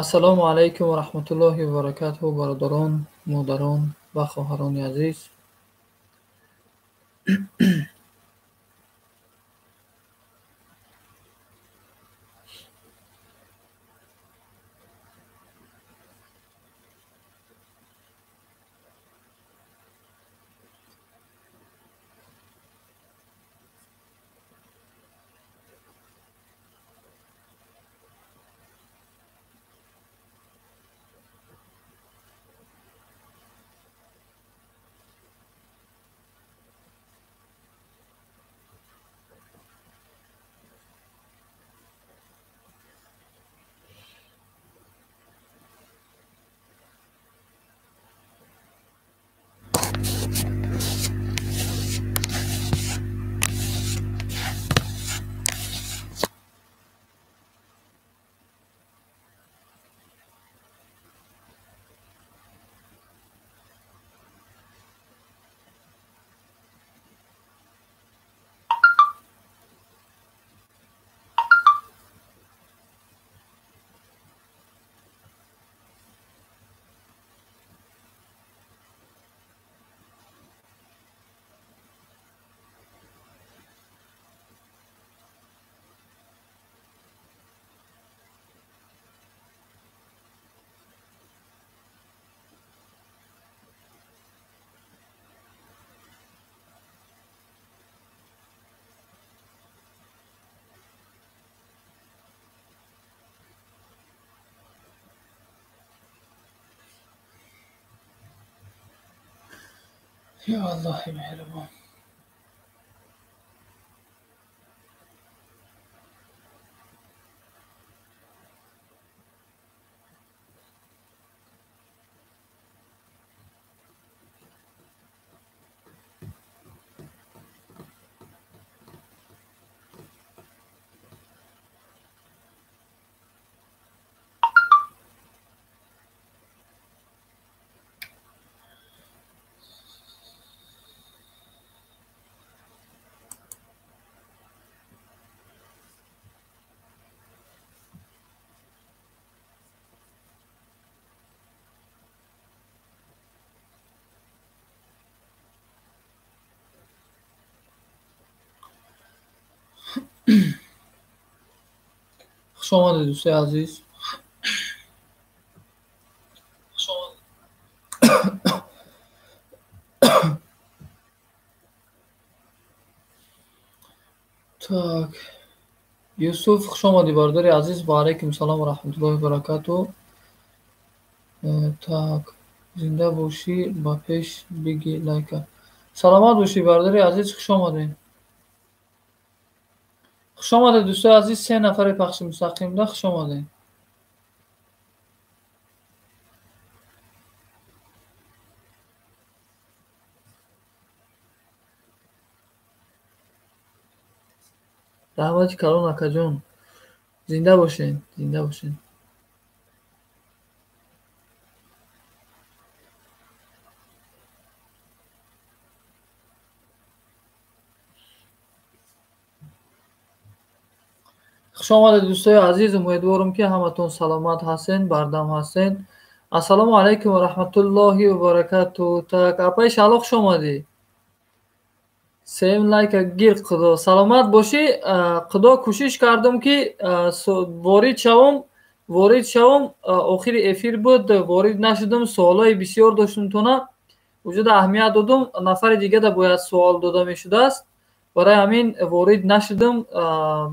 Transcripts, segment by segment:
ассалому алайкум ва раҳматуллоҳи ва баракатуҳу. бародарон, модарон ва хоҳарони азиз, یا الله مهربان. خوش آمدید دوستای عزیز. так یوسف خوش آمدی برادر عزیز. و علیکم سلام و رحمت الله و برکاته. так زنده باشی، با پیش بگی لایک. سلامت باشی برادر عزیز. خوش آمدید. خوش آمدید دوستای عزیز. 3 نفر پخش مستقیم ده. خوش آمدید. رحمت کلان اکا جون. زنده باشین، زنده باشین. خوش آمدید دوستای عزیز. امیدوارم که همتون سلامت هستین، بردم هستین. السلام علیکم و رحمت الله و برکاته. так апай шалоқ خوش آمدی. 3 лайка гир خدا. سلامت باشی. خدا کوشش کردم که وارد شوم. آخر افیر بود، وارد نشدم. سوالای بسیار داشتم تونا. وجود اهمیت دادم. نفر دیگه دا باید سوال داده می شده است. برای همین وارد نشدم.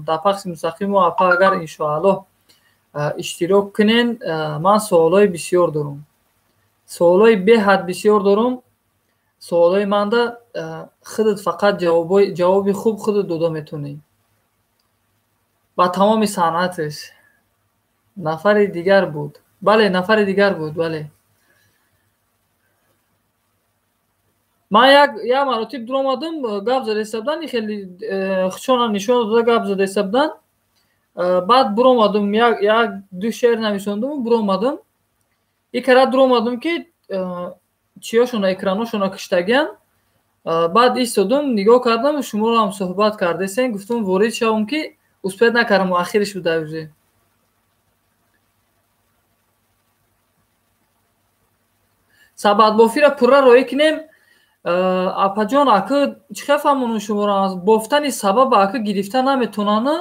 در پخش مستقیم و اپا اگر انشاءالله اشتراک کنین. من سوالای بسیار دارم. سوالای به حد بسیار دارم. سوالای من دا خودت فقط جواب خوب خودت داده میتونی. با تمام صنعتش. نفر دیگر بود. بله نفر دیگر بود. بله من یک مراتب در اومدم گپ زده حسابدن خیلی خشون نشون داده گپ زده حسابدن. بعد بر اومدم یک دو شعر نویسوندم بر اومدم یک کار در اومدم که چیاشون اکراناشون کشتگن. بعد ایستادم نگاه کردم شما رو هم صحبت کردین گفتم وارد شوم که اسپید نکردم و آخرش بوده بوده. سبد بافی را پره روی کنیم. اپا جان اکا چه فهمونون شما را از بافتن سبب اکا گرفته نمیتونن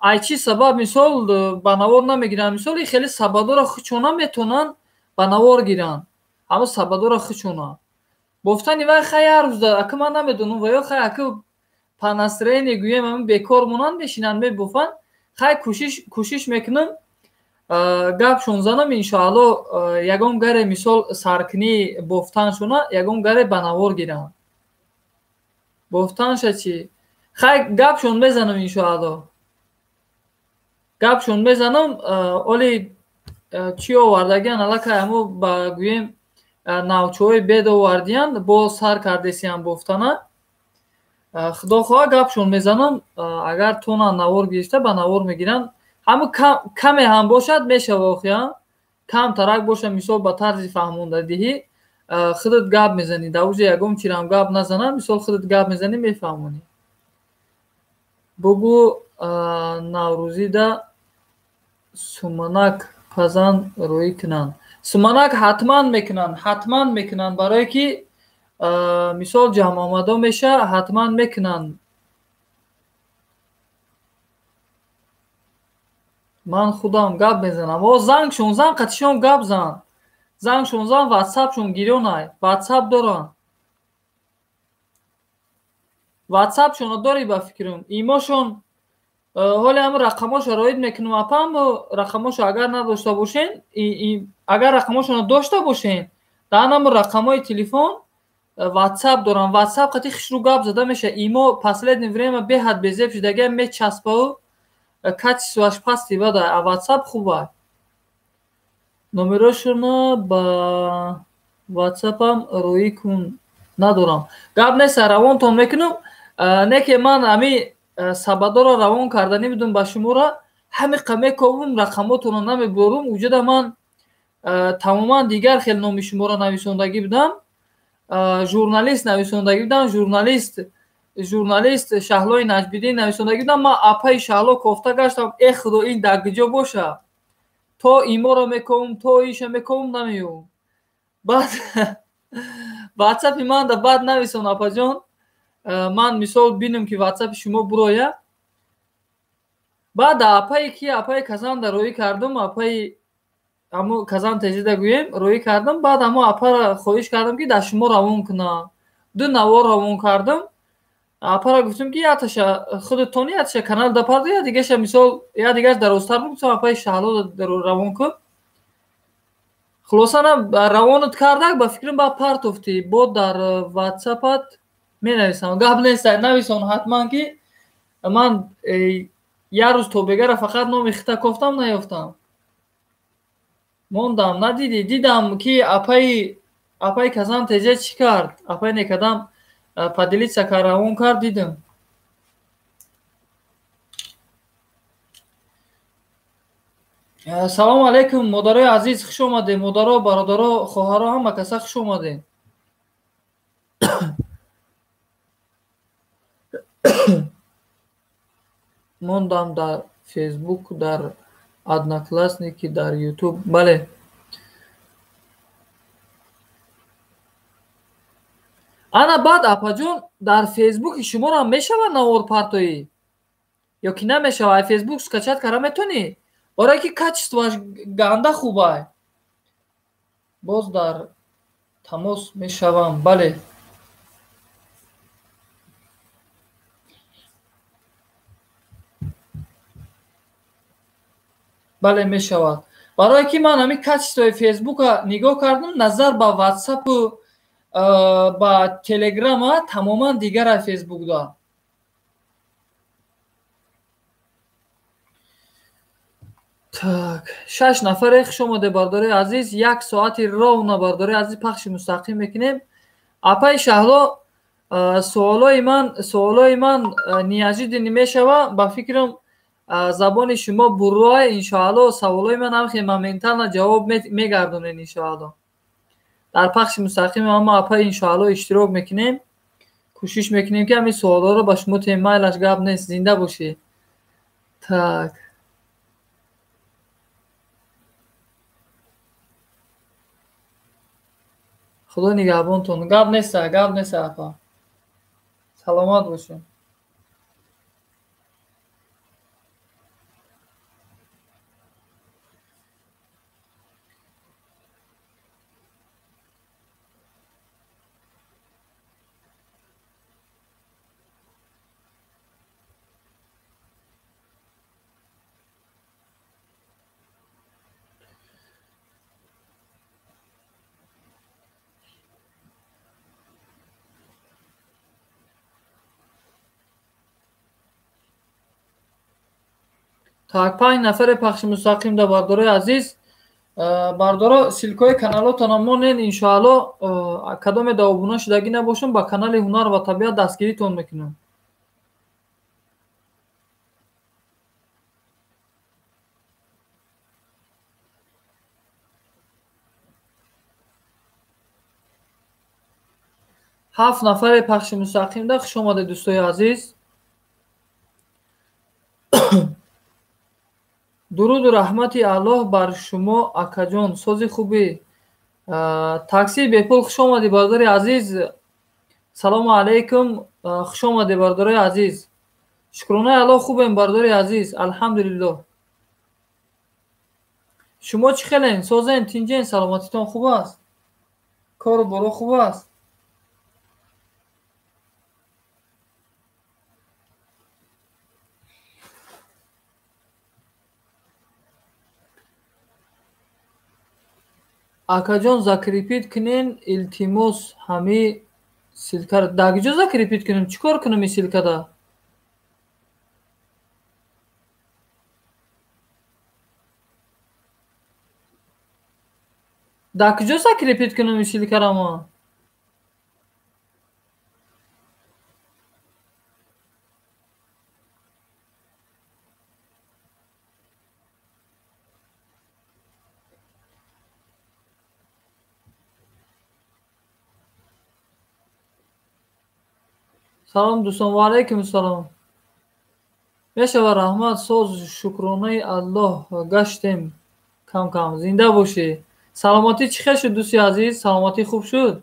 ای چی سبب مثال بنوار نمیگیرن مثال خیلی سبب را خچونه میتونن بنوار گیرن همه سبب را خچونه بافتن وای خیلی هر روز داره اکا من نمیدونم و یا خیلی اکا پانسترین گویم همون بیکار مونن میشینن میبوفن خیلی کوشش میکنم گپشون زنم انشاءالله یگم گره مثال سرکنی بافتنشونه یگم گره بنوار گیرن بافتنش چی خیلی گپشون بزنم انشاءالله گپشون بزنم اولی چی آوردگیان الکه همو با گویم نوچوی بید آوردیان با سر کردیسیان بافتنه خدا خواه گپشون میزنم اگر تونن نوار گیشته با نوار میگیرن همه کمی هم باشد میشه واقعا کم ترک باشه مثال با طرز فهمونده دیهی خودت گپ میزنی دوجه یکم چیرم گپ نزنه مثال خودت گپ میزنی میفهمونی بگو نوروزی ده سومنک پزن روی کنن سومنک حتما میکنن برای که مثال جمع آمده میشه حتما میکنن من خودم گپ میزنم و زنگ قطشون گپ زنگ 16 واتساپشون گیرونای واتساپ دارن واتساپشون داری با فکرم ایماشون حالا هم رقماش راید میکنم اپام رقماش اگر نداشته باشین اگر رقماشون داشته باشین دانم رقمای تلفن واتساپ دارن واتساپ قطعی خش رو گپ زده میشه ایمو последнее время بهت بزیب شدگه میچسبه качествоаш пасти вада ватсап хуба номерошуно ба ватсапам рӯӣ кун надорам гап неста равонтон мекунам неке ман ҳами сабадоро равон карданӣ будум ба шуморо ҳамиқа мековум рақамотонро намеборум вуҷуда ман тамоман дигар хел номи шуморо нависондагӣ будам журналист нависондагӣ будам журналист Шаҳлои Наҷбиддин нависондагӣ будам ман апаи Шаҳло кофта гаштам худо ин дар куҷо боша то иморо мековум то иша мековум намеёбум баъд ватсапи ман да баъд нависон апаҷон ман мисол бинам ки ватсапи шумо буроя баъд апаи ки апаи казанда роӣ кардам апаи ҳамо казан тезида гӯем роӣ кардам баъд ҳамо апара хоҳиш кардам ки дар шумо равон кунам ду навор равон кардам апара гуфтам ки яташа худатон яташа канал дапарду я дигаша мисол я дигаш дарозтар гуфтам апаи Шаҳло равон кун хулосана равонат кардак ба фикрам ба партофтӣ бо дар ватсапат менависам гап неста нависон ҳатман ки ман як рӯз тобегара фақат номи хита кофтам наёфтам мондам надиди дидам ки апаи казан тезе чӣ кард апаи некадам поделиться равон кард дидам салому алейкум модарои азиз хуш омадед модаро бародаро хоҳаро ҳама каса хуш омадед мондам дар фейсбук дар одноклассники дар ютуб бале ана баъд апаҷон дар фейсбуки шуморо мешавад навор партоӣ ё ки намешавад фейсбук скачат карда метонӣ барое ки качествоаш ганда хубай боз дар тамос мешавам бале бале мешавад барое ки ман ҳамин качествои фейсбука нигоҳ кардам назар ба ватсапу ба телеграма тамоман дигара фейсбук дорад Так, 6 нафаре хуш омадед бардори азиз. 1 соати роҳ бардори азиз пахши мустақим мекунем. Апай Шаҳло, суолои ман неожиданӣ мешава. Ба фикрам забони шумо бурроҳ. Иншоалло саволои ман ҳам хеле моментально ҷавоб мегардонед. Иншоалло дар пахши мустақим ама апай иншоалло иштирок мекунем. кӯшиш мекунем ки ҳамин суолҳоро ба шумо тем майлаш гап нест. Зинда бошед. Так. худо нигаҳбонтон. Гап неста апа. саломат бошед. Так, 5 нафаре пахши мустақим дар бардорои азиз. бардоро силкҳои каналотонро монед. Иншоалло кадоме да обуна шудагӣ набошам, ба канали ҳунар ва табиат дастгиритон мекунам. ҳафт нафаре пахши мустақимда хуш омадед дӯстои азиз. дуруду раҳмати Аллоҳ бар шумо акаҷон, сози хубӣ. таксии бепул хуш омадӣ бардори азиз. салому алайкум. хуш омадед бардори азиз. шукронаи Аллоҳ хубем бардори азиз. алҳамдулиллоҳ. шумо чӣ хелен? созен, тинҷен? саломатитон хуб аст? кору боро хуб аст? акаҷон закрепит кунен илтимос ҳами силкаро. дагиҷо закрепит кунем? чӣ кор кунем ин силкада? дар куҷо закрепит кунем ин силкаро ман? салом дӯстон. ва алайкум салом. мешава раҳмат. соз шукронаи Аллоҳ гаштем кам кам. зинда бошед. саломатӣ чӣ хел шуд дӯсти азиз? саломатӣ хуб шуд?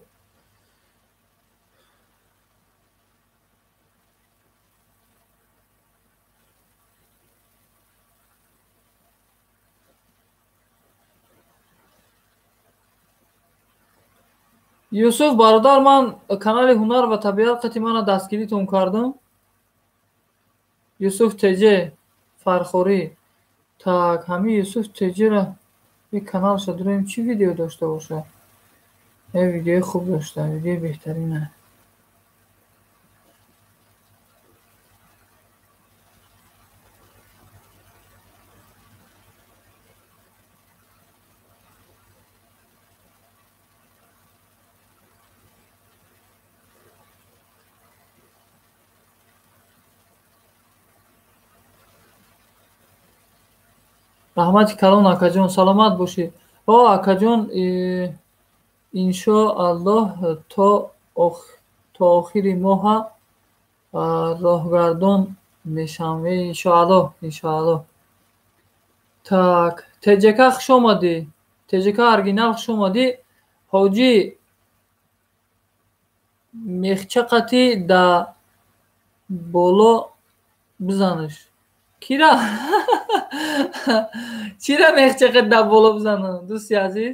юсуф бародар, ман канали ҳунар ва табиат қати мана дастгиритон кардам. юсуф теҷе фархорӣ. так, ҳамин юсуф теҷера ин каналша дурем чӣ видео дошта бошад? видеои хуб дошта, видеои беҳтарина. раҳмати калон акаҷон. саломат бошед. акаҷон, иншоаллоҳ то охири моҳа роҳгардон мешавам. иншоаллоҳ. так, теҷека хуш омадӣ. теҷека оригинал хуш омадӣ. ҳоҷӣ мехча қати да боло бизанаш. кира? чира мехча қати да боло бизанам дӯсти азиз?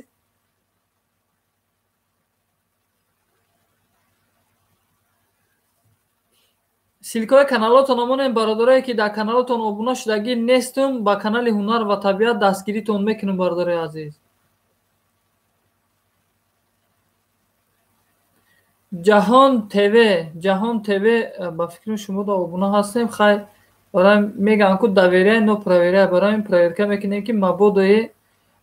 силкҳои каналотон монем бародарое ки дар каналотон обуна шудагӣ нестум, ба канали ҳунар ва табиат дастгиритон мекунам бародари азиз. ҷаҳон тв ба фикри шумо дар обуна ҳастем. хай برای میگن که دویره نو پرویره برای این پرویرکه میکنه که مبودای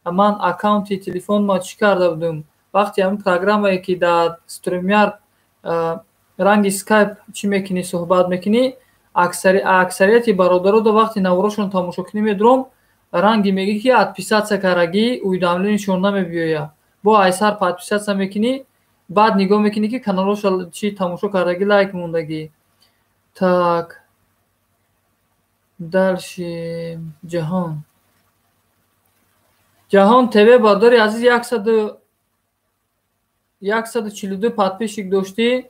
من اکاونتی تلفن ما چی کرده بودم وقتی همین پروگرام که در استریمیار رنگ اسکایپ چی میکنی صحبت میکنی اکثریتی برادرو دو وقتی نوروشون تماشا کنی میدروم رنگی میگی که ادپیساتسا караги уведомленияшон намебиёяд бо айсар подписатся мекунӣ баъд нигоҳ мекунӣ ки каналоша чи тамошо кардаги лайк мондагӣ. Так дальше ҷаҳон тв бардори азиз 142 подписчик доштӣ.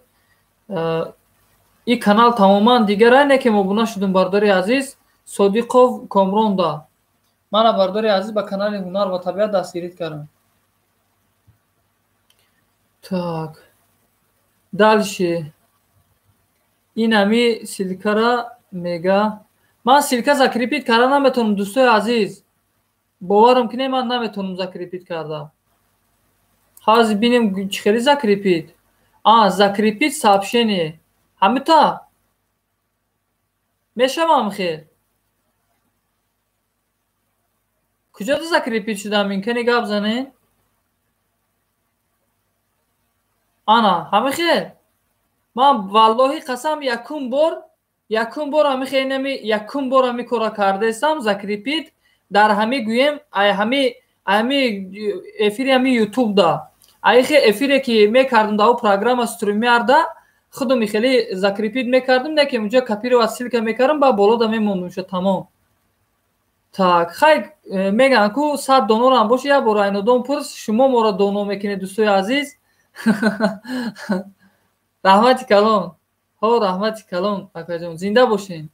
ин канал тамоман дигар не ки обуна шудум бардори азиз содиқов комронда мана бардори азиз ба канали ҳунар ва табиат дастгирӣ кардам. Так дальше ин ами силкара мега ман силка закрепит карда наметавонам дӯстои азиз боварам кунед ман наметавонам закрепит карда ҳазир бинем чӣ хели закрепит закрепит сообщение ҳамита мешавам хел куҷода закрепит шудам ин кани гап занед ана ҳамихел ман валлоҳи қасам якум бор якум бор ҳами кора кардаистам закрепит дар ҳами гӯем ҳами эфири ҳами ютуб да айхе эфире ки мекардам дар программа стримиарда худум хели закрепит мекардам не ки унҷо копировать ссилка мекардам ба болода мемондум шо тамом. Так хай меган ку 100 донорам боше як бор айнодон пурс шумо моро доно мекунед дӯстои азиз раҳмати калон раҳмати калон акаҷон зинда бошен.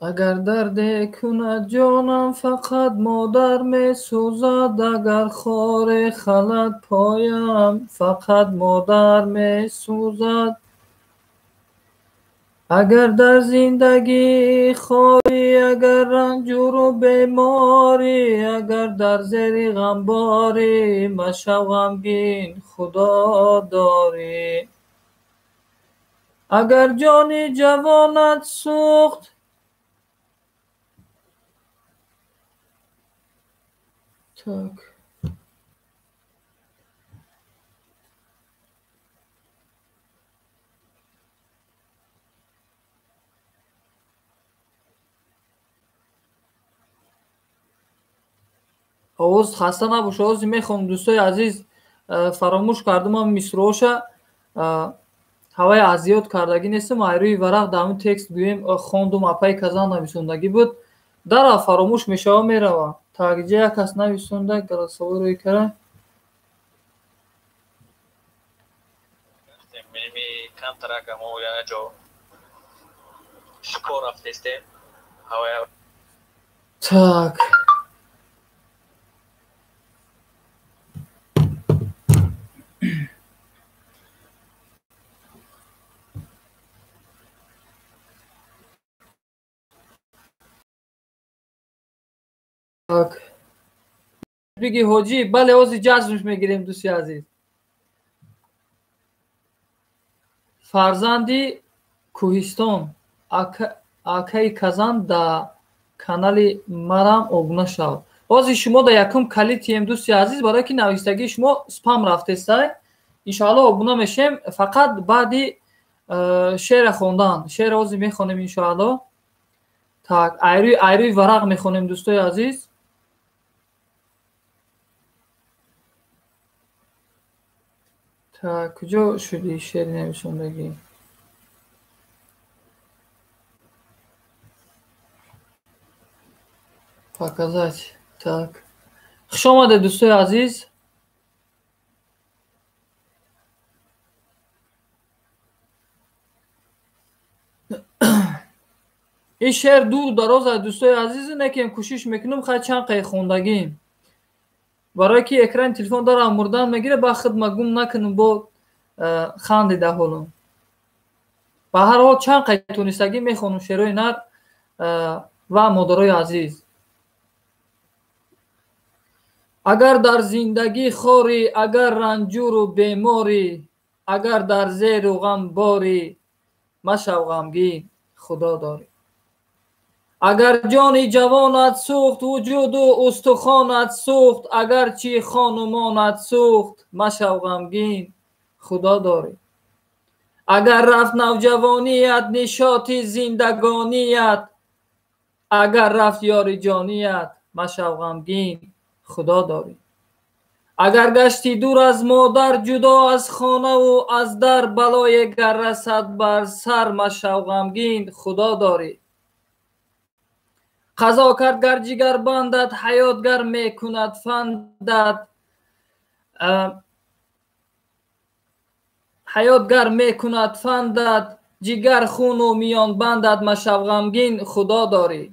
агар дарде кунад ҷонам фақат модар месӯзад агар хоре халад поям фақат модар месӯзад агар дар зиндагӣ хорӣ агар ранҷуру беморӣ агар дар зери ғамборӣ машав ғамгин худо дорӣ агар ҷони ҷавонат сӯхт так овоз хаста набош овози мехонам дӯстои азиз фаромӯш кардамам мисроша ҳавай аз зиёд кардагӣ нестам айрӯи варақ дар ҳамин текст гӯем хондум апай казан нависондагӣ буд дара фаромӯш мешава мерава так ҷа як кас нависонда голосовой рӯи кара так так биги ҳоҷӣ бале ҳозир ҷазнш мегирем дӯстои азиз фарзанди кӯҳистон акаи казан дар канали марам обуна шав ҳозир шумо дар якум калитием дӯстои азиз барое ки навистагии шумо спам рафтестай иншоалло обуна мешем фақат баъди шеъра хондан шеъра ҳозир мехонем иншоалло. так айрӯи варақ мехонем дӯстои азиз так куҷо шуди шеъри нависондагӣ показать так хуш омадед дӯстои азиз ин шеър дур дароз аст дӯстои азиз не ки кӯшиш мекунам хай чанд қай хондагим барое ки экрани телефон дара мурдан мегире ба хидма гум накунам бо хандида ҳолам ба ҳар ҳол чанд қай тонистагӣ мехонам шеърои нар ва модарои азиз агар дар зиндагӣ хорӣ, агар ранҷуру беморӣ, агар дар зеру ғам борӣ, машав ғамгин, худо дорӣ. агар ҷони ҷавонат сӯхт, вуҷуду устухонат сӯхт, агар чӣ хонумонат сӯхт, машав ғамгин, худо дорӣ. агар рафт навҷавоният, нишоти зиндагоният, агар рафт ёри ҷоният, машав ғамгин, худо дорӣ. агар гашти дур аз модар, ҷудо аз хонаву аз дар, балое гар расад бар сар, машав ғамгин, худо дорӣ. қазо кард гар ҷигарбандат, ҳаёт гар мекунад фандат, ҳаёт гар мекунад фандат, ҷигар хуну миёнбандат, машав ғамгин, худо дорӣ.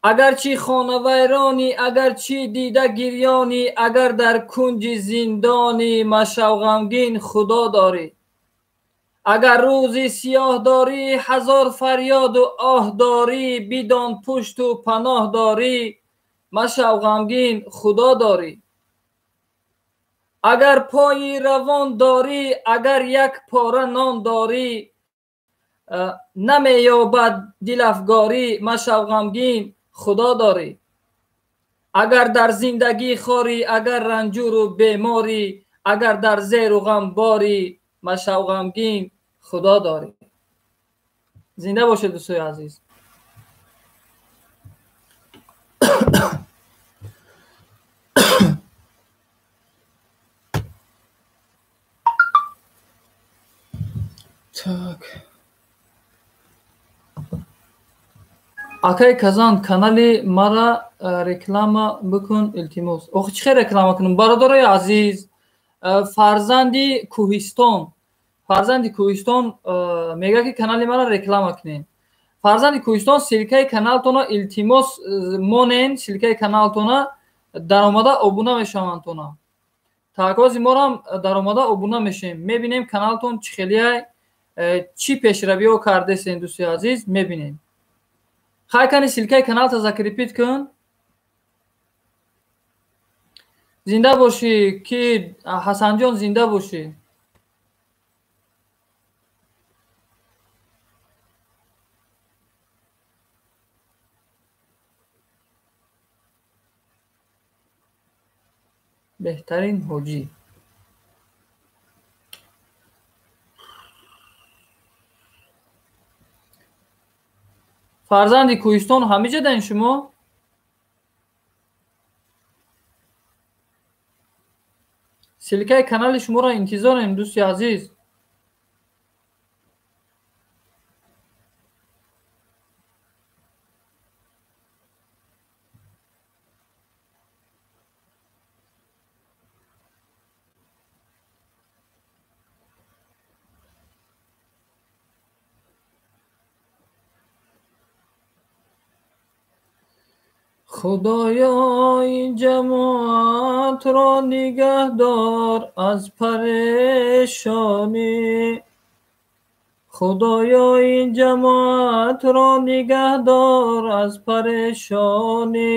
агар чӣ хонавайронӣ, агар чӣ дида гирёнӣ, агар дар кунҷи зиндонӣ, машав ғамгин, худо дорӣ. агар рӯзи сиёҳ дорӣ, ҳазор фарёду оҳ дорӣ, бидон пушту паноҳ дорӣ, машав ғамгин, худо дорӣ. агар пои равон дорӣ, агар як пора нон дорӣ, намеёбад дилафгорӣ, машав ғамгин, худо дорӣ. агар дар зиндагӣ хорӣ, агар ранҷуру беморӣ, агар дар зеру ғам борӣ, машав ғамгин, худо дорӣ. зинда бошед дӯстои азиз. так акай казан канали мара реклама бикун илтимос. охи чӣ хел реклама кунам бародарои азиз? фарзанди кӯҳистон мегӯяд ки канали мара реклама кунед. фарзанди кӯҳистон силкаи каналтона илтимос монен, силкаи каналтона даромада обуна мешавантона. такози морам даромада обуна мешем, мебинем каналтон чӣ хелияй, чӣ пешравиҳо кардесен дӯстои азиз, мебинем. хай кани силкаи каналта закрепит кун. зинда бошӣ ки ҳасанҷон, зинда бошӣ. беҳтарин ҳоҷӣ. фарзанди кӯҳистон ҳамиҷадаин шумо? силкаи канали шуморо интизорем дӯсти азиз. خدایا این جماعت را نگه دار از پریشانی. خدایا این جماعت را نگه دار از پریشانی.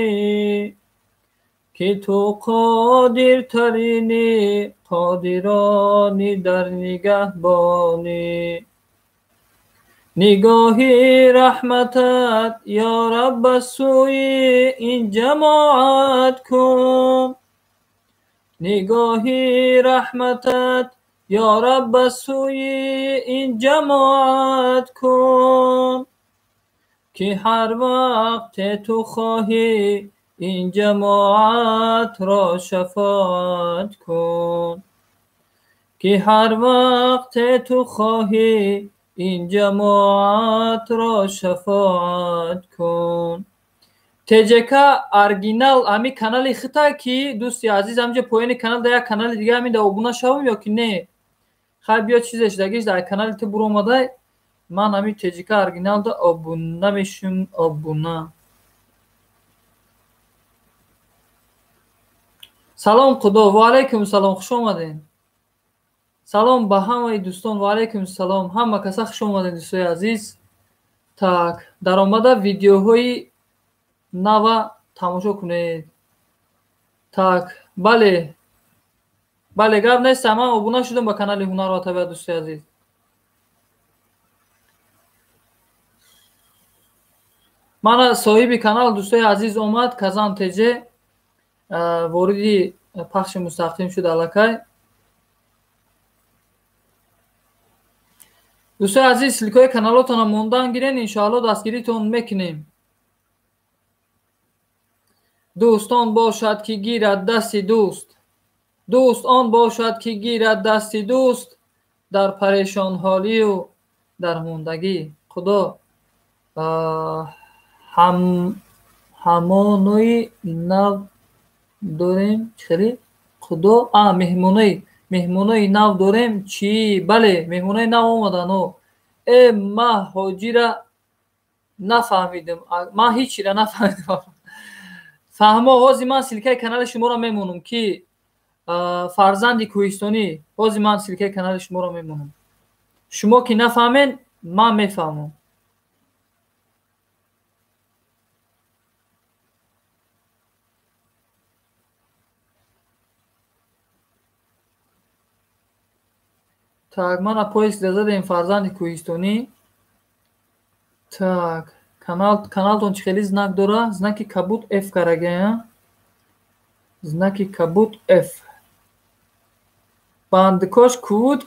که تو قادر ترینی، قادرانی در نگهبانی. نگاهی رحمتت یا رب سوی این جماعت کن. نگاهی رحمتت یا رب سوی این جماعت کن. که هر وقت تو خواهی این جماعت را شفاعت کن. که هر وقت تو خواهی این جماعت را شفاعت کن. تجکا ارگینال امی کانالی خطا کی دوستی عزیز همجا پایین کانال دا یک کانال دیگه همین دا ابونا شوم یا که نه؟ خیلی بیا چیزش دگیش دا کانال تو برو اومده من همین تجکا ارگینال دا ابونا میشم. ابونا سلام خدا و علیکم سلام، خوش آمدین. سلام به همه دوستان و علیکم سلام، همه کسا خوش آمدین دوستای عزیز. так дар омада видеоҳои нава тамошо кунед. Так, бале. Бале, гап нест. Ман обуна шудам ба канали Ҳунар ва табиат, дӯстои азиз. Мана соҳиби канал, дӯстои азиз, омад Казан ТЖ вориди пахши мустақим шуд аллакай. дӯстои азиз, линкҳои каналотонро мондан гирен, иншоалло дастгиритон мекунем. дӯст он бошад ки гирад дасти дӯст, дӯст он бошад ки гирад дасти дӯст, дар парешонҳолию дармондагӣ. худо ҳамонои нав дорем. чӣ хеле? худо меҳмонои нав дорем. чӣ? бале, меҳмонои нав омадану. Ман ҳоҷира нафаҳмидим. Ман ҳеччиро нафаҳмидим. фаҳмо, ҳози ман силкаи канали шуморо мемонам ки фарзанди кӯҳистонӣ. ҳози ман силкаи канали шуморо мемонам. шумо ки нафаҳмен, ман мефаҳмам. Так, мана поиск дазадем фарзанди кӯҳистонӣ. Так, каналтон чӣ хеле знак дора? Знаки кабуд F карагая. Знаки кабуд F. Бандикош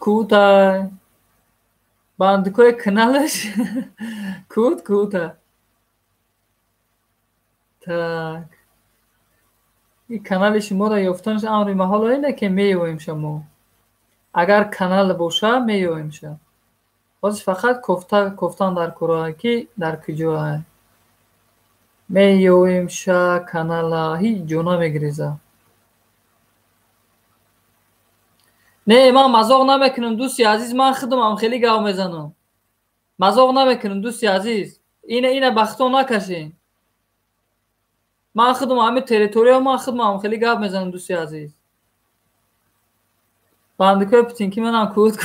кутай. Бандикои каналаш кутай. Так. این کانال شما را یافتنش امر محال اینه که میویم شما. اگر کانال باشه میویم شما. باز فقط گفتن در کره کی در کجا میویم شما کانال هیچ جونا میگریزه. نه من مزاق نمیکنم دوستی عزیز، من خودم خیلی گاو میزنم. مزاق نمیکنم دوستی عزیز. اینه بختون نکشین. من خودم همه تریتوریا من خودم خیلی گپ میزنم دوستی عزیز. بندکای پتینکی منم کود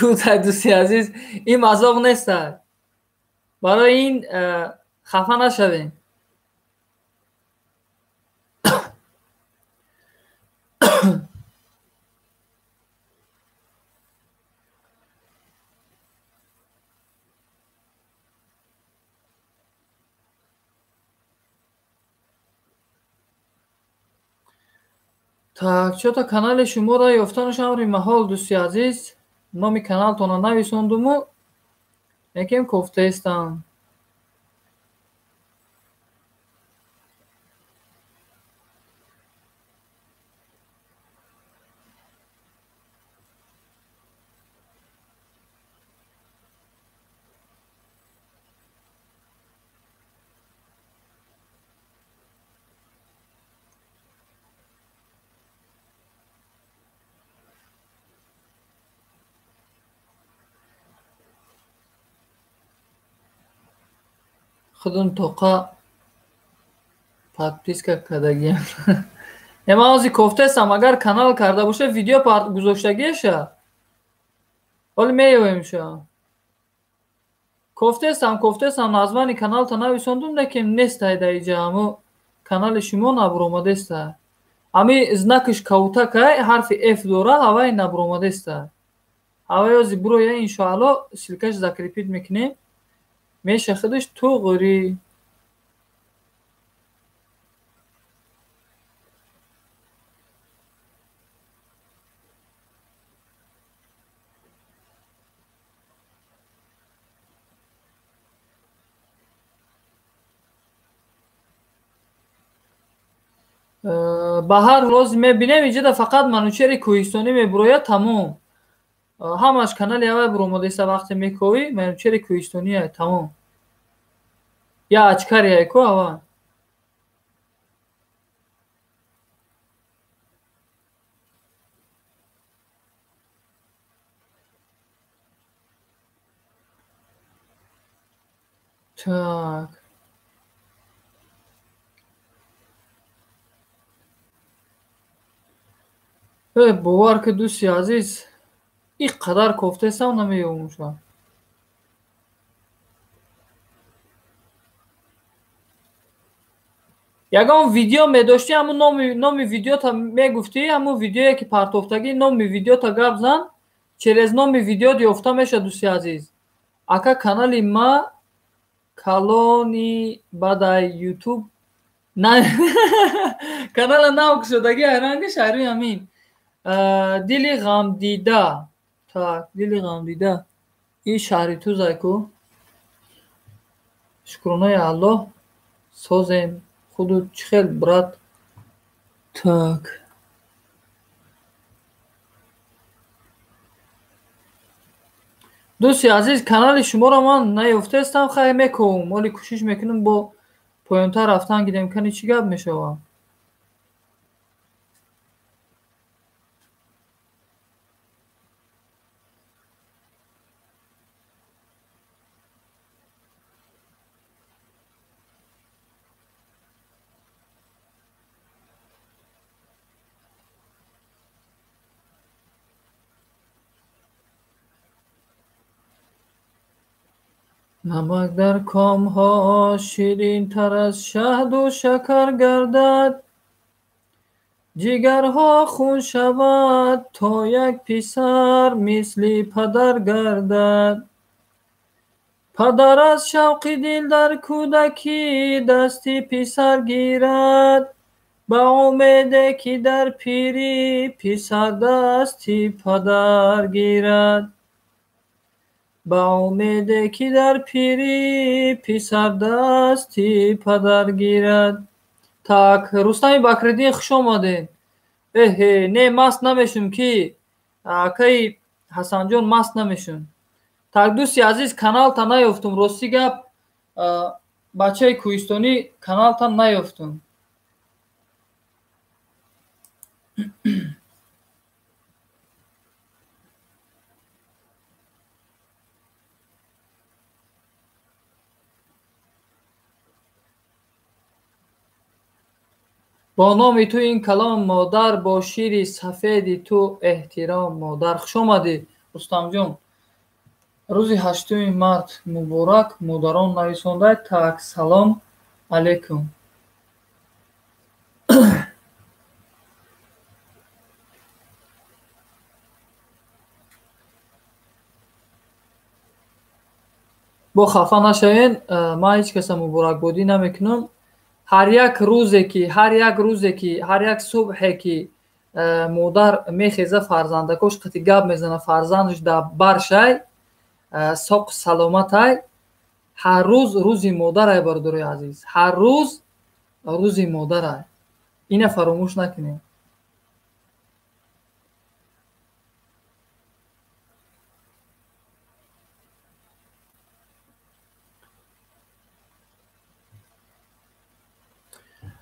دوستی عزیز. این مذاق نیست. برای این خفه نشوین. Так, чё-то канали шуморо ёфтанаш амри маҳол дӯсти азиз. Номи каналтонро нависондуму якем кофтаистам. خودم توقع подписка кардагиам. Ема ҳозир кофтаистам, агар канал карда боша видео гузоштагиаша. Ҳоли меёвем ша. Кофтаистам названи каналта нависондум, лекин нест дар иҷа. Аммо канали шумо набуромадеста. Ами знакиш кавтакай ҳарфи F дора, ҳавай набуромадеста. ҳавай ҳозир буроя иншоалло силкаш закрепит мекунем. Меша худаш туғри. ба ҳар лозим мебинем иҷода фақат манучери кӯҳистонӣ мебуроя тамом. ҳамаш канали ҳавай буромадеста вақте мекови манучери кӯҳистонӣ тамом. Я ачкария ко ҳава. Так. бовар ки дӯсти азиз ин қадар кофтаистам намеёвам ша. ягон видео медоштӣ, ҳамун номи видеота мегуфтӣ, ҳамун видеое ки партофтагӣ, номи видеота гап зан, через номи видеот ёфта мешавад. дӯсти азиз, ака канали ма калони бадай ютуб на канала нав кушодагӣ айранги шаҳри амин дили ғамдида. Так, дили ғамдида ин шаҳри тузайку. Шукронаи Аллоҳ, созем худу чӣ хел брат. Так, дӯсти азиз, канали шуморо ман наёфтаистам. хай мекунам, моли кӯшиш мекунам бо поёнтар рафтан гирем. Кани чӣ гап мешавад? намак дар комҳо ширинтар аз шаҳду шакар гардад, ҷигарҳо хун шавад, то як писар мисли падар гардад. падар аз шавқи дил дар кӯдакӣ дасти писар гирад, ба умеде ки дар пирӣ писар дасти падар гирад. ба умеде ки дар пирӣ писар дасти падар гирад. Так, Рустами Бакриддин, хуш омадед. Эҳе, не маст намешум ки акаи Ҳасанҷон маст намешун. Так, дӯсти азиз, каналтан наёфтум. Рости гап, бачаи кӯҳистонӣ каналтан наёфтум. бо номи ту ин калом модар, бо шири сафеди ту эҳтиром модар. хуш омадӣ Рустамҷон. рӯзи 8 март муборак. модарон нависондаед. Так, салом алейкум. бо хафа нашавен, ман ҳеҷ каса муборакбодӣ намекунам. ҳар як рӯзе ки ҳар як субҳе ки модар мехеза фарзандакош қати гап мезана фарзандаш дар баршай соқу саломатай, ҳар рӯз рӯзи модарай, бародарои азиз. ҳар рӯз рӯзи модарай. ина фаромӯш накунем.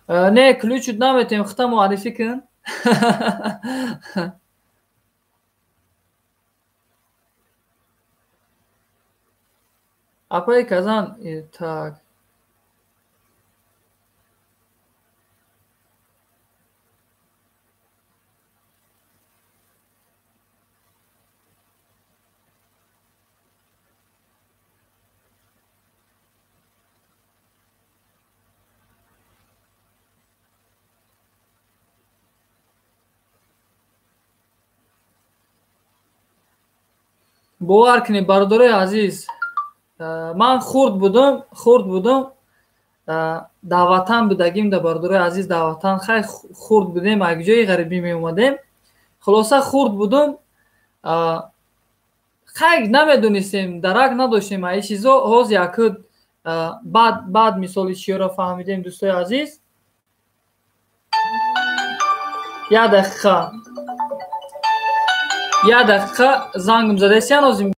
не ключут наметем, хита муаррифӣ кун. апаи казан. Так, бовар кунед бародарои азиз, ман хурд будам дар ватан будагим, дар бародарои азиз дар ватан хай хурд будем, якҷои ғарибӣ меомадем. хулоса хурд будам, хай намедонистем, дарак надоштем аи чизо. ҳоз якуд баъд мисоли чиёро фаҳмидем. дӯстои азиз, як дақиқа зангм задаст. янозим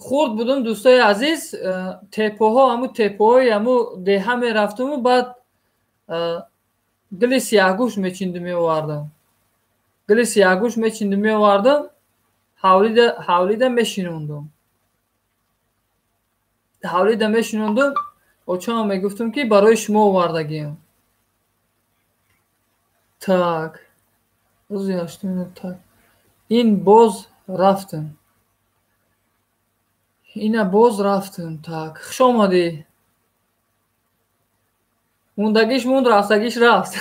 хурд будум дӯстои азиз, теппоҳо ҳамун теппоҳои ҳамун деҳа мерафтуму баъд гили сияҳгӯш мечинду меовардам. Гили сияҳгӯш мечинду меовардам, ҳавлида мешинондум. Ҳавлида мешинондум, очаам мегуфтум ки барои шумо овардагиам. Так, рӯзи ҳаштум, так. Ин боз рафтим. Ина боз рафтим. Так, хуш омадӣ. Мундагиш мунд, рафтагиш рафт.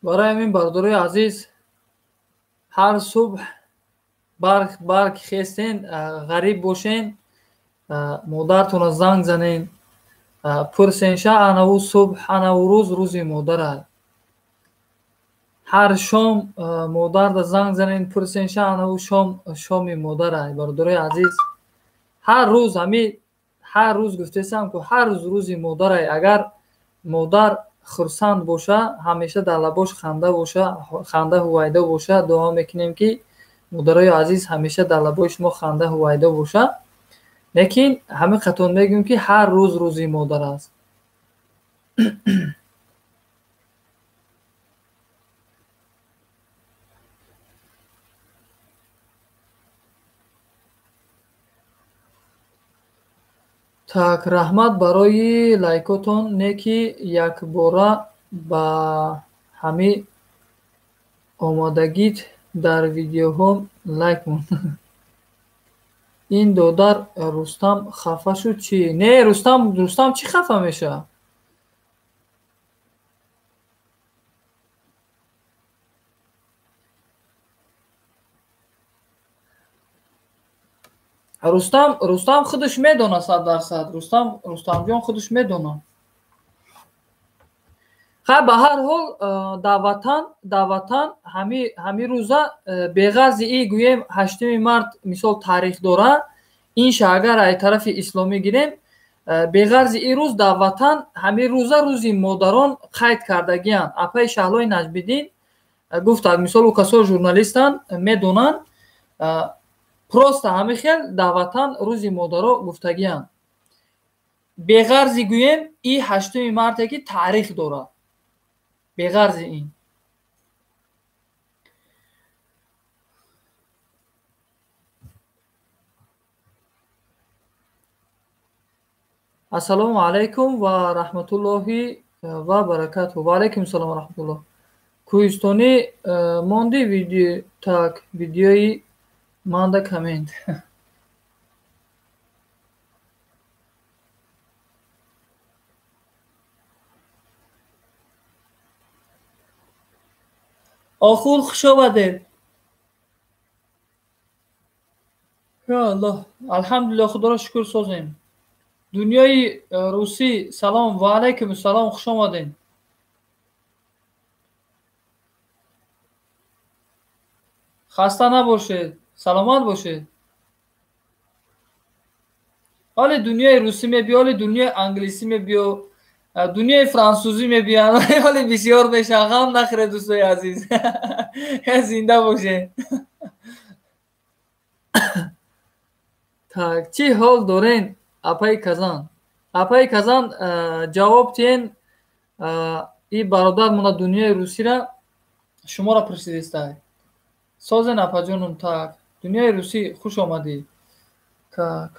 барои ҳамин бародарои азиз, ҳар субҳ барг хестен, ғариб бошен, модаратона занг занен, пурсен ша анаву субҳ, анаву рӯз рӯзи модарад. ҳар шом модарда занг занен, пурсен ша анаву шом шоми модарад. Бародарои азиз, ҳар рӯз гуфтесам ки ҳар рӯз рӯзи модарад. Агар модар хурсанд боша, ҳамеша дар лабош ханда ҳувайдо боша, дуо мекунем ки модарои азиз ҳамеша дар лабои шумо ханда ҳувайдо боша. Лекин ҳамиқатон мегӯем ки ҳар рӯз рӯзи модар аст. Так, раҳмат барои лайкотон. Не ки якбора ба ҳами омадагит дар видеоҳом лайк монд. Ин додар Рустам хафа шуд чӣ? Не, Рустам чӣ хафа мешавад? Рустам худаш медонад 100%. Рустамҷон худаш медонад. Хай ба ҳар ҳол дар ватан ҳами рӯза беғарзи ин гӯем 8 март мисол таърих дора, инша агар аз тарафи исломӣ гирем, беғарзи ин рӯз дар ватан ҳами рӯза рӯзи модарон қайд кардагианд. Апаи Шаҳлои Наҷмиддин гуфтад, мисол ӯ касои журналистанд медонанд, просто ҳамихел дар ватан рӯзи модаро гуфтагианд. Беғарзи гӯем ин 8 марте ки таърих дорад. беғарзи ин. Ассалому алайкум ва раҳматуллоҳи ва баракатуҳу. Ва алайкум салом ва раҳматуллоҳ. Кӯҳистонӣ монди видео. Так, видеои манда коммент. Охунд хуш омадед. Я Аллоҳ, алҳамдулиллоҳ, худоро шукр созем. Дунёи русӣ, салом. Ва алайкум салом, хуш омадед. хаста набошед, саломат бошед. ҳоли дунёи русӣ мебиё, ҳоли дунёи англисӣ мебиё, дунёи франсузӣ мебиён. ҳоли бисёр мешавад. ғам нахӯред дӯстои азиз. зинда бошед. Так, чӣ ҳол дорен апаи Казан? Апаи Казан ҷавоб тиҳен, ин бародар мона дунёи русира шуморо пурсидистад. Созен апаҷонум. Так, дунёи русӣ хуш омадӣ. Так.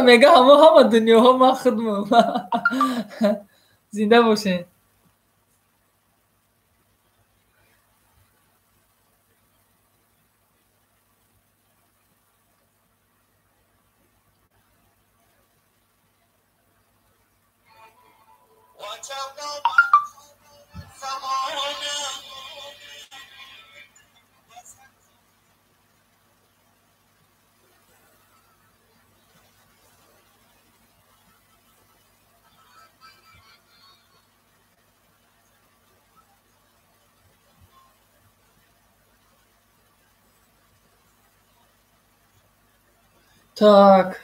میگه همه دنیا ها من خودمم. زنده باشین. Так.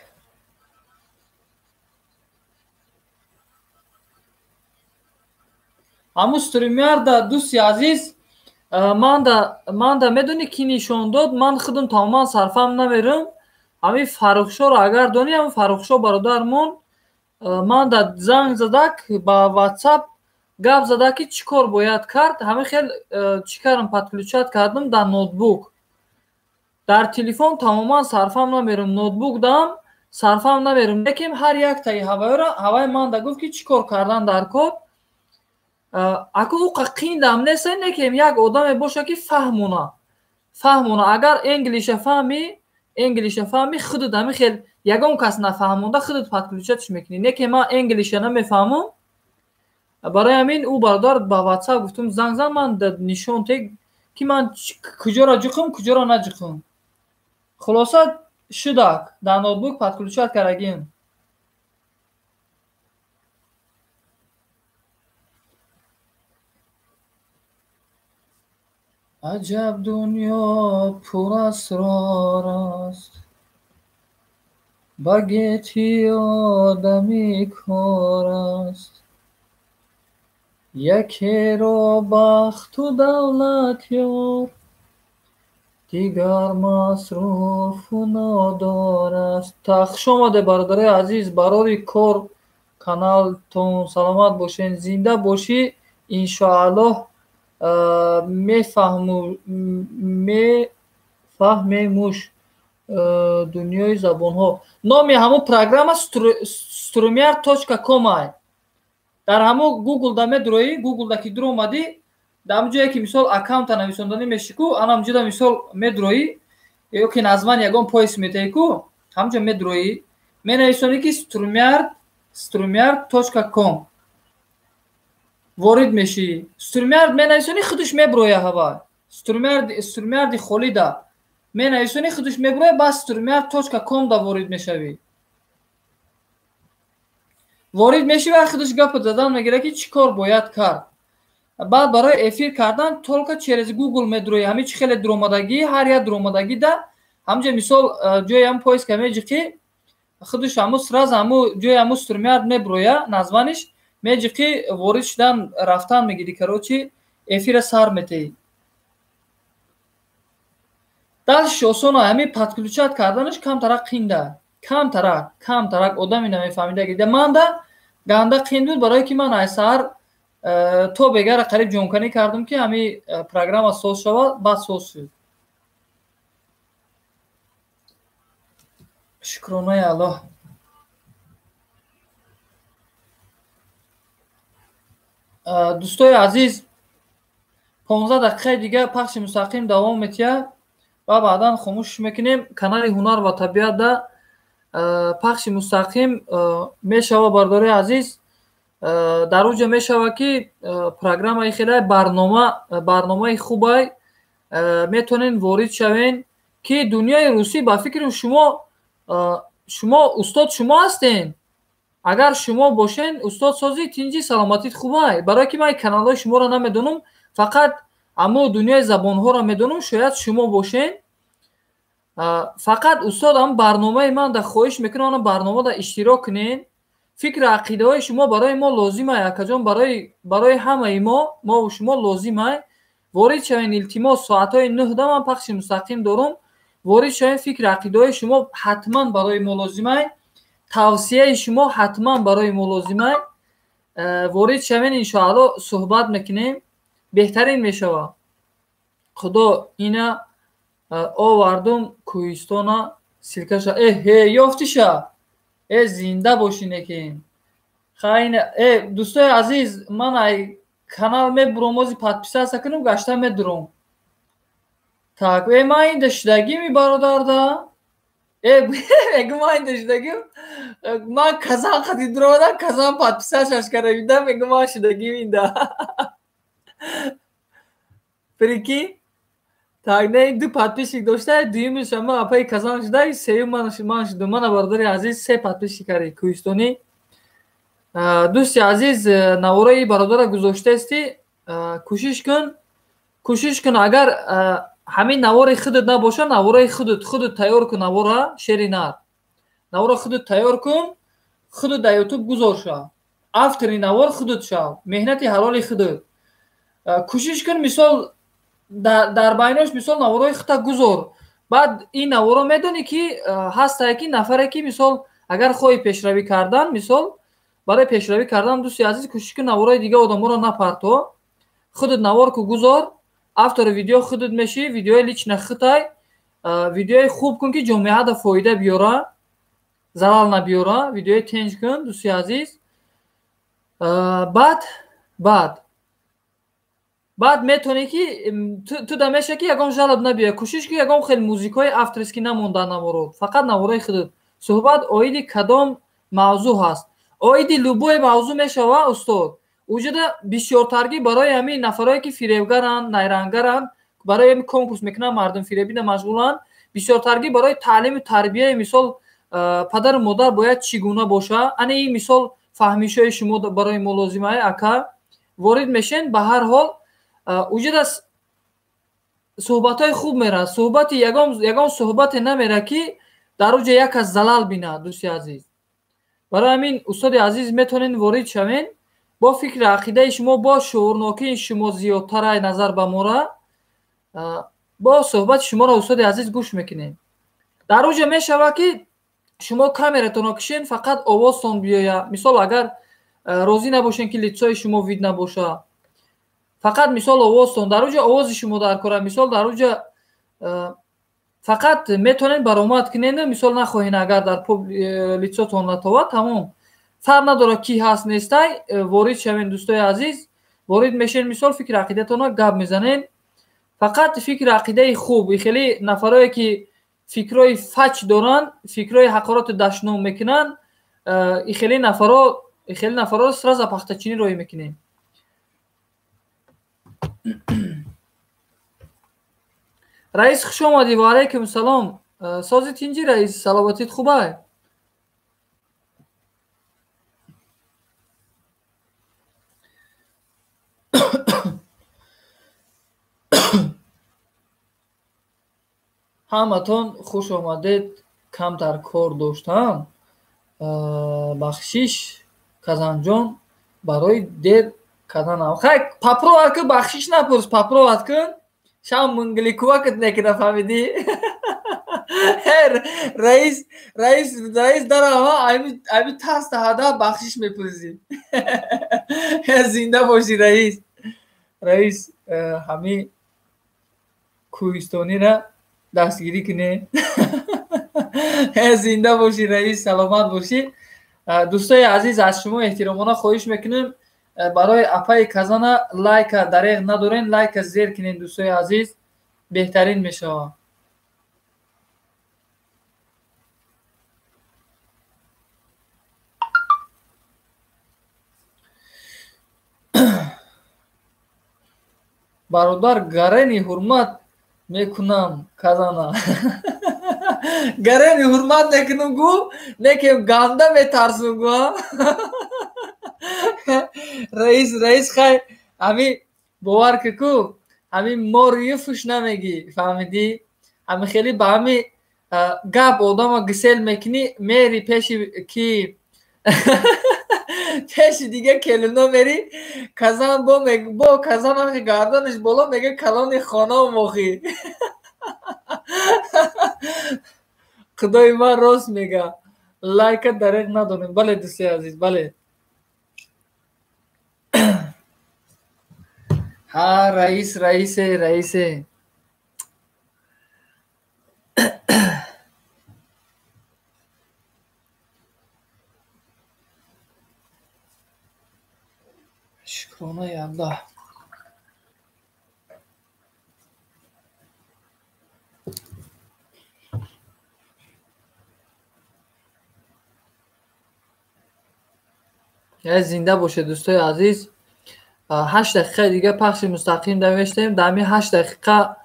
ҳамун стримярда дӯсти азиз, манда медонӣ кӣ нишон дод? Ман худам тамоман сарфам намерам. Ҳамин Фаррухшоро агар донӣ, ҳамин Фаррухшо бародармон манда занг задак, ба WhatsApp гап задак ки чӣ кор бояд кард. Ҳамин хел чӣ кардам, подключат кардам дар ноутбук. Дар телефон тамоман сарфам намерам, ноутбук дам сарфам намерам. Лекин ҳар яктаи ҳаваи манда гуфт ки чӣ кор кардан дар код. Ако уқа қиндам неста, некем як одаме боша ки фаҳмона. Агар энглиша фаҳми худат ҳамин хел ягон кас нафаҳмонда худат подключатш мекунӣ. Некем ман энглиша намефаҳмам. Барои ҳамин ӯ бародар ба WhatsApp гуфтам занг зан, ман нишон тег ки ман куҷоро ҷуқам, куҷоро наҷуқам. Хулоса шудак дар ноутбук подключат карагим. عجب دنیا پر اسرار است، بگیتی آدمی کار است. یکی را بخت و دولت یار، دیگر مصروف و نادار است. تخش آمده برادر عزیز، برای کار کانالتون سلامت باشین، زنده باشی. انشاءالله میفهمیمش دنیای زبان ها. نامی همون پروگرام strumiar.com ай. در همون گوگل دا медрои, گوگل да ки дур омадӣ, дар ҳамун ҷое ки мисол аккаунта нависонданӣ мешӣ ку, ана ҳамҷода мисол медрои ё ки названи ягон пост метаҳӣ ку, ҳамҷо медрои менависонӣ ки strumiar.com ворид мешӣ. Strumiar менависонӣ, худаш меброя ҳава. Strumiar холида менависонӣ, худаш меброя, бас strumiar.com да ворид мешавӣ. ворид мешӣ ва худаш гапа задан мегира ки чӣ кор бояд кард. баъд барои эфир кардан толка через Google медрои ҳамин чӣ хеле дуромадагӣ, ҳар як дуромадагида ҳамҷо мисол ҷои ҳам поиска меҷиқӣ, худаш ҳамун сразу ҳамун ҷои ҳамун Strumiar меброя названиш, меҷиқӣ ворид шудан рафтан мегирӣ, карочи эфира сар метаҳӣ. дастиш осон аст. ҳамин подключат карданаш камтарак қинда. камтарак одами намефаҳмидаги. Манда ганда қин буд, барое ки ман аз саҳар то бегара қариб ҷонканӣ кардам ки ҳамин программа соз шавад, баъд соз шуд. шукронаи Аллоҳ. дӯстои азиз, 15 дақиқаи дига пахши мустақим давом метиҳад ва баъдан хомӯшш мекунем. Канали ҳунар ва табиатда пахши мустақим мешава. бардори азиз, дар оҷа мешава ки программаи хеле барномаи хубай метонен ворид шавен ки дунёи русӣ ба фикри шумо устод шумо ҳастен. агар шумо бошен устодсозӣ тинҷи саломатит хубай. барое ки ман каналҳои шуморо намедонам, фақат аммо дунёи забонҳоро медонам. шояд шумо бошен. фақат устод ам барномаи ман да хоҳиш мекунам ана барномада иштирок кунен. фикру ақидаҳои шумо барои мо лозим ай акаҷон, барои ҳамаи мо шумо лозим ай. ворид шавен. илтимос соатҳои 9 да ман пахши мустақим дорам. ворид шавен. фикру ақидаҳои шумо ҳатман барои мо лозим ай. тавсияи шумо ҳатман барои мо лозим ай. ворид шавем иншоалло суҳбат мекунем, беҳтарин мешава. худо ина овардум кӯҳистона силкаша ёфтиша зинда бошин екин хайна дӯстои азиз ман ай канал мебурам ози подписаться кунам гашта медурам так ман инда шудагими бародарда мегӯ ман инда шудагим ман казан хади дуромадам казан подписацияш карда видам мегӯ ман шудагим инда прикинь так не ду подписчик дошта дуюмиш ама апаи казан шуда сеюм ман шудам мана бародари азиз се подписчик кари кӯҳистонӣ дӯсти азиз навораи бародара гузоштаасти кӯшиш кун агар ҳамин навори худат набоша навораи худат тайёр кун навора шери нар навора худат тайёр кун худат дар ютуб гузор шав автори навор худат шав меҳнати ҳалоли худат кӯшиш кун мисол дар байнош мисол навораи хута гузор баъд ин навора медонӣ ки ҳастае ки нафаре ки мисол агар хоҳӣ пешравӣ кардан мисол барои пешравӣ кардан дӯсти азиз кӯшиш кун навораи дига одаморо напарто худат навор ку гузор автори видео худат мешӣ видеои лично хутай видеои хуб кун ки ҷомеада фоида биёра зарар набиёра видеои тенҷ кун дӯсти азиз баъд метавонӣ ки ту да меша ки ягон жалоб набиёй кӯшиш ки ягон хел музикаи авториски намонда наворот фақат навораи худат суҳбат оиди кадом мавзӯъ ҳаст оиди любое мавзӯъ мешава устод уҷуда бисёртаргӣ барои ҳамин нафарое ки фиребгаранд найрангаранд барои ҳамин конкурс мекунанд мардум фиребида машғуланд бисёртаргӣ барои таълиму тарбияи мисол падару модар бояд чӣ гуна боша ани ин мисол фаҳмишои шумо барои мо лозимае ака ворид мешен ба ҳар ҳол уҷуда суҳбатҳои хуб мерад суҳбати ягон суҳбате намера ки дар уҷа як аз залал бинад дӯсти азиз барои ҳамин устоди азиз метавонед ворид шавен бо фикри ақидаи шумо бо шуурнокии шумо зиёдтара назар ба мора бо суҳбати шуморо устоди азиз гӯш мекунем дар уҷа мешава ки шумо камератонро кишен фақат овозтон биёя мисол агар розӣ набошен ки лицои шумо вид набоша фақат мисол овозтон дар уҷа овози шумо дар кора мисол дар уҷа фақат метавонед баромад кунед мисол нахоҳед агар дар лицотон натовад тамом фарқ надорад ки ҳаст нестай ворид шавен дӯстои азиз ворид мешен мисол фикри ақидатонро гап мезанед фақат фикри ақидаи хуб хеле нафарое ки фикрои фач доранд фикрои ҳақорати дашном мекунанд хеле нафаро сразу пахтачинӣ роҳӣ мекунем раис хуш омадӣ ва алайкум салом сози тинҷӣ раис саломатит хубай ҳаматон хуш омадед камтар кор доштам бахшиш казанҷон барои дер каданам хай папроват кун бахшиш напурс папроват кун шам мунгликувакат некида фаҳмидӣ раис дарама ами таста ҳада бахшиш мепурзӣ зинда бошӣ раис ҳами кӯҳистониро дастгирӣ кунед зинда бошӣ раис саломат бошӣ дӯстои азиз аз шумо эҳтиромона хоҳиш мекунем барои апаи казана лайка дареғ надорен лайка зер кунед дӯстои азиз беҳтарин мешавад бародар гарени ҳурмат мекунам казана гарени ҳурмат мекунам гу некем ганда метарсум гу раис хай ҳами бовар ку ҳами морию фуш намегӣ фаҳмидӣ ҳами хеле ба ҳами гап одама гисел мекунӣ мери пеши ки пеши дига келуно мери казан бо казана гарданаш боло мега калони хонао мохӣ худои ман рост мега лайка дареғ надонем бале дӯстои азиз бале ها رئیس شکرانه الله. زنده باشه دوستای عزیز. 8 دقیقه دیگه پخش مستقیم نوشتیم. در همین 8 دقیقه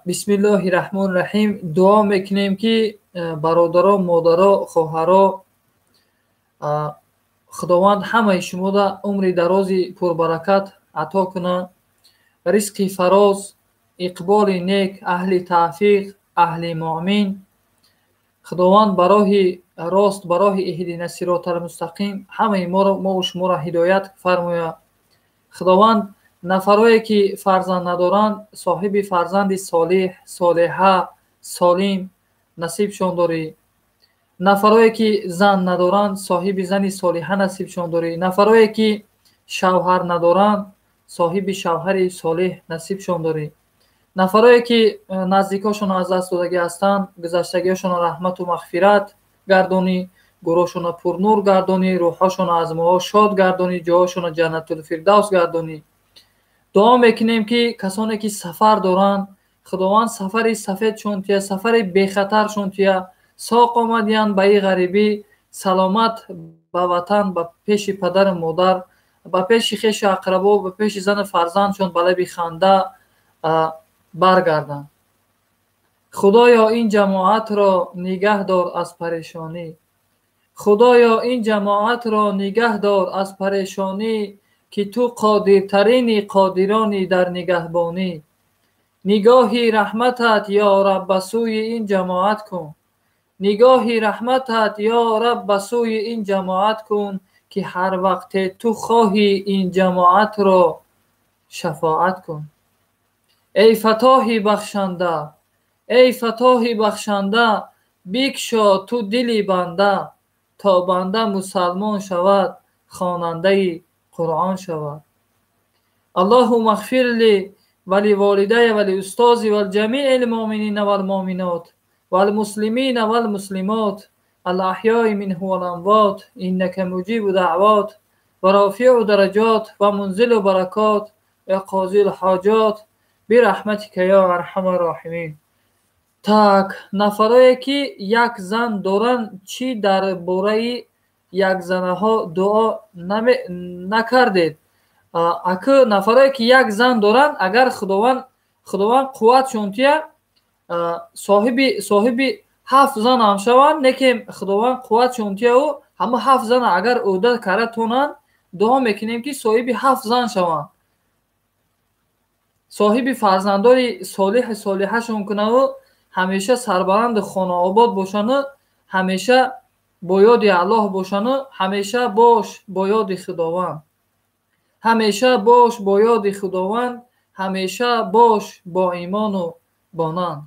بسم الله الرحمن الرحیم دعا میکنیم که برادرها، مادرها، خواهرها، خداوند همه شما را عمر درازی پربرکت عطا کنه، رزق فراز، اقبال نیک، اهل توفیق، اهل مؤمن. خداوند برای راست، برای اهدنا الصراط المستقیم همه ما و شما را هدایت فرماید. خداوند نفرایی که فرزند ندارند صاحب فرزند صالح، صالحه، سالم نصیبشان داری. نفرایی که زن ندارند صاحب زن صالحه نصیبشان داری. نفرایی که شوهر ندارند صاحب شوهر صالح نصیبشان داری. نفرایی که نزدیکاشون از دست دادگی هستند گذشتگیشون رحمت و مغفرت گردانی، گروهشون پرنور گردانی، روحشون از ما شاد گردانی، جاهاشون جنت الفردوس گردانی. دعا میکنیم که کسانی که سفر دارند خداوند سفر سفید شونتیا، سفر بی خطر شونتیا، ساق آمدیان به این غریبی سلامت به وطن، به پیش پدر مادر، به پیش خویش اقربا، به پیش زن فرزندشون به لب خنده برگردند. خدایا این جماعت را نگه دار از پریشانی. خدایا این جماعت را نگه دار از پریشانی که تو قادرترین قادرانی در نگهبانی. نگاهی رحمتت یا رب به سوی این جماعت کن. نگاهی رحمتت یا رب به سوی این جماعت کن که هر وقت تو خواهی این جماعت را شفاعت کن. ای فتاح بخشنده، ای فتاح بخشنده، بگشا تو دلی بنده تا بنده مسلمان شود، خواننده قرآن شود. اللهم اغفر لی ولوالدی ولاستاذی ولجمیع المؤمنین والمؤمنات والمسلمین والمسلمات الاحیاء منهم والاموات انک مجیب دعوات و رافع درجات و منزل برکات و قاضی الحاجات برحمتک یا ارحم الراحمین. так нафарое ки як зан доранд чӣ дар бораи якзанаҳо дуо накардед? ака нафарое ки як зан доранд агар худованд қувватшонтия соҳиби 7 зан ҳам шаванд, неки худованд қувватшонтияу ҳама 7 зана агар ӯда карда тонанд дуо мекунем ки соҳиби 7 зан шаванд, соҳиби фарзандори солиҳи солиҳашон кунаву ҳамеша сарбаланди хонаобод бошану ҳамеша бо ёди аллоҳ бошану ҳамеша бош бо ёди худованд, ҳамеша бош бо ёди худованд, ҳамеша бош бо имону бонанд.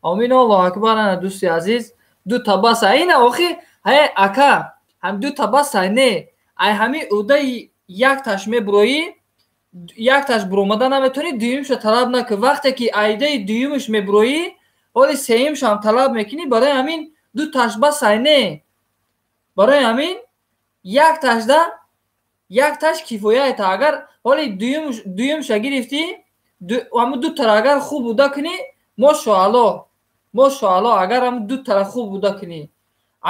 амин. аллоҳу акбар. ана дӯсти азиз дута баса ина охи ҳай ака ҳам дута баса не ай ҳами удаи якташ меброӣ, якташ буромада наметонӣ дуюмша талаб накун. вақте ки айдаи дуюмш меброӣ оли сеюмшам талаб мекунӣ, барои ҳамин дуташ басай не, барои ҳамин якташ кифоята. агар оли дуюмша гирифтӣ ҳамун дутара агар хуб буда кунӣ мошоалло, агар ҳамун дутара хуб буда кунӣ.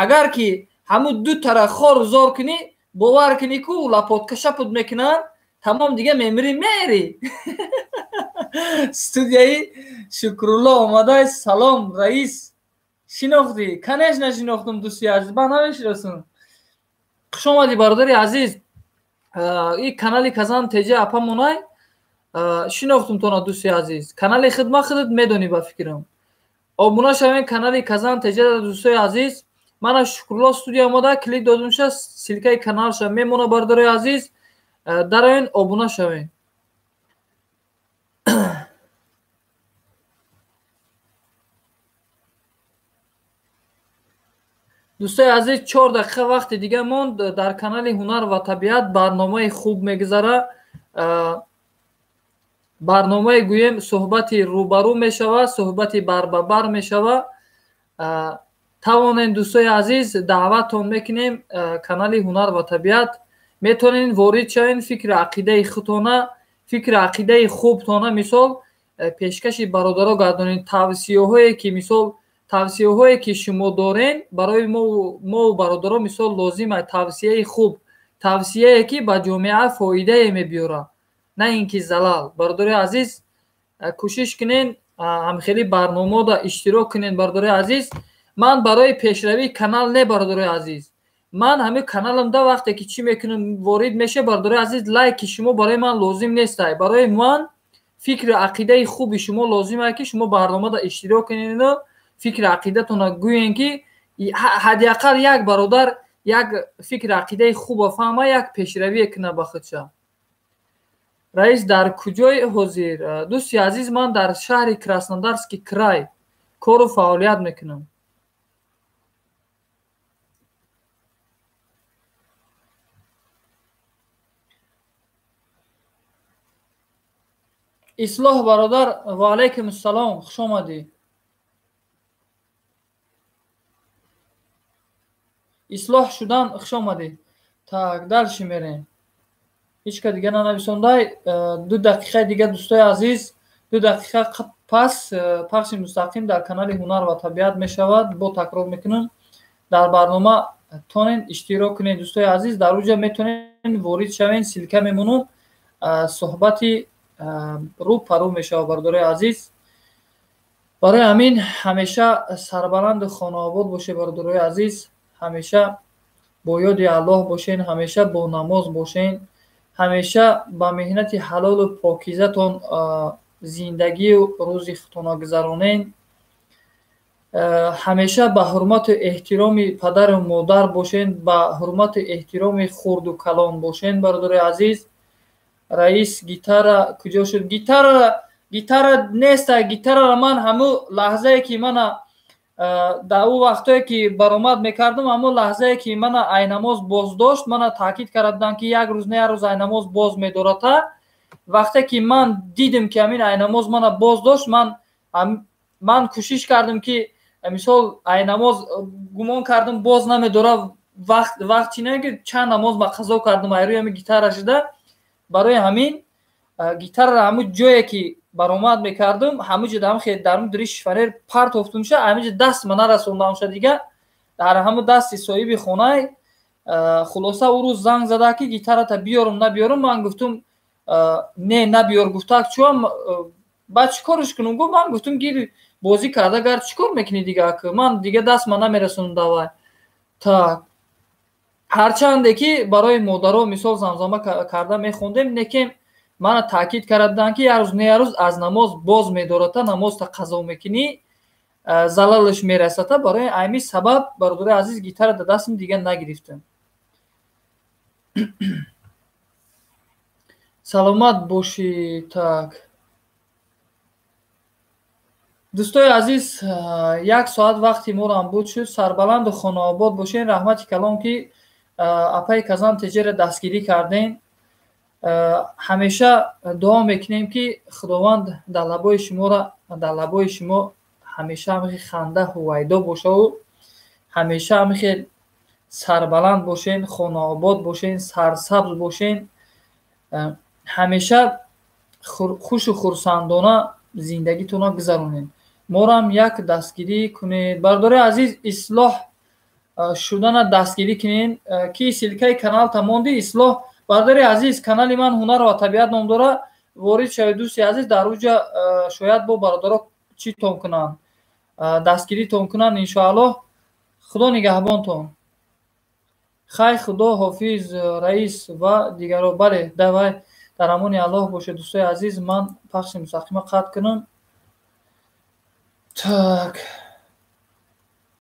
агар ки ҳамун дутара хору зор кунӣ бовар кунӣ ку лапотка шапут мекунанд, тамом дига мемирӣ мери. студияи шукрулло омадаи салом раис шинохтӣ? конечно шинохтум дӯсти азиз, ба намешиносум. хуш омадӣ бародари азиз. ин канали казан теҷа апамонай шинохтум тона дӯсти азиз. канали хидмат худат медонӣ ба фикрам. обуна шавем канали казан теҷа дӯстои азиз. мана шукрулло студия омада клик додумша силкаи каналша мемона бародари азиз. дароин обуна шавем. дӯстои азиз 4 дақиқа вақти дига монд. дар канали ҳунар ва табиат барномаи хуб мегузара. барномаи гӯем суҳбати рӯбарӯ мешавад, суҳбати барбабар мешавад. тавонем дӯстои азиз даъватон мекунем канали ҳунар ва табиат. метавонед ворид шавед фикри ақидаи худтона, фикри ақидаи хубтона мисол пешкаши бародаро гардонед. тавсияҳое ки мисол тавсияҳое ки шумо доред барои мо бародаро мисол лозим аст тавсияи хуб, тавсияе ки ба ҷомеа фоидае мебиёрад, на ин ки залал. бародари азиз кӯшиш кунед ҳамхели барномаода иштирок кунед. бародари азиз ман барои пешравии канал не бародари азиз, ман ҳамин каналамда вақте ки чӣ мекунам ворид меша бародари азиз лайки шумо барои ман лозим нестай. барои ман фикри ақидаи хуби шумо лозим аст ки шумо барномада иштирок кунеду фикри ақидатона гӯед ки ҳадиақал як бародар як фикри ақидаи хубро фаҳма як пешравие кунад ба худша. раис дар куҷои ҳозир? дӯсти азиз ман дар шаҳри Краснодарский край кору фаъолият мекунам. ислоҳ бародар ва алайкум ассалом, хуш омадӣ. ислоҳ шудан хуш омадӣ. так далши мерем. ҳеҷ ка дига нанависондай. 2 дақиқаи дига дӯстои азиз, 2 дақиқа пас пахши мустақим дар канали ҳунар ва табиат мешавад. бо такрор мекунам дар барнома тонен иштирок кунед дӯстои азиз. дар уҷа метонен ворид шавен, силка мемонад, суҳбати рӯ-парӯ мешавад бародари азиз. барои ҳамин ҳамеша сарбаланду хонаобод бошед бародари азиз. ҳамеша бо ёди Аллоҳ бошен, ҳамеша бо намоз бошен, ҳамеша ба меҳнати ҳалолу покизатон зиндагию рӯзи худтона гузаронен. ҳамеша ба ҳурмату эҳтироми падару модар бошен, ба ҳурмату эҳтироми хурду калон бошен бародари азиз. раис гитара куҷо шуд? гитара неста. гитараро ман ҳамун лаҳзае ки мана дар ӯ вақтое ки баромад мекардам, ҳамун лаҳзае ки мана айнамоз боз дошт, мана таъкид кардам ки як рӯз не як рӯз айнамоз боз медората. вақте ки ман дидам ки ҳамин айнамоз мана боз дошт, ман кӯшиш кардам ки мисол айнамоз гумон кардам боз намедора. вақт чӣ не ки чанд намоз ба қазо кардам айрӯи ҳамин гитара шуда. барои ҳамин гитараро ҳамун ҷое ки баромад мекардам ҳамунҷо дар мудри шифонер партофтум ша, ҳаминҷо даст ма нарасондам ша дига дар ҳамун дасти соҳиби хонае. хулоса ӯ рӯз занг зада ки гитарата биёрам набиёрам. ман гуфтум не набиёр. гуфтак чӯам ба чӣ корш кунам? гуфт ман гуфтум гир бозӣ карда гар чӣ кор мекунӣ дига? ман дига даст ма намерасонам давай. так ҳарчанде ки барои модаро мисол замзама карда мехондем, лекин мана таъкид кардам ки як рӯз не як рӯз аз намоз боз медората, намозта қазо мекунӣ, залалаш мерасата. барои ҳамин сабаб бародари азиз гитара да дастам дига нагирифтам. саломат бошӣ. так дӯстои азиз, 1 соат вақти морам буд шуд. сарбаланду хонаобод бошен. раҳмати калон ки апаи казан теҷера дастгирӣ кардем. ҳамеша дуо мекунем ки худованд дар лабои шумо ҳамеша ҳамихел ханда ҳувайдо бошаву ҳамеша ҳамихел сарбаланд бошен, хонаобод бошен, сарсабз бошен, ҳамеша хушу хурсандона зиндагитона гузаронед. морам як дастгирӣ кунед. бародари азиз, ислоҳ шудана дастгирӣ кунед. ки силкаи каналта монди ислоҳ. бародари азиз, канали ман ҳунар ва табиат ном дора. ворид шавед дӯсти азиз. дар уҷа шояд бо бародаро читон кунанд, дастгиритон кунанд иншоаллоҳ. худо нигаҳбонтон. хай худо ҳофиз раис ва дигаро. бале давай дар амони Аллоҳ бошед дӯстои азиз. ман пахши мустақима қатъ кунам. так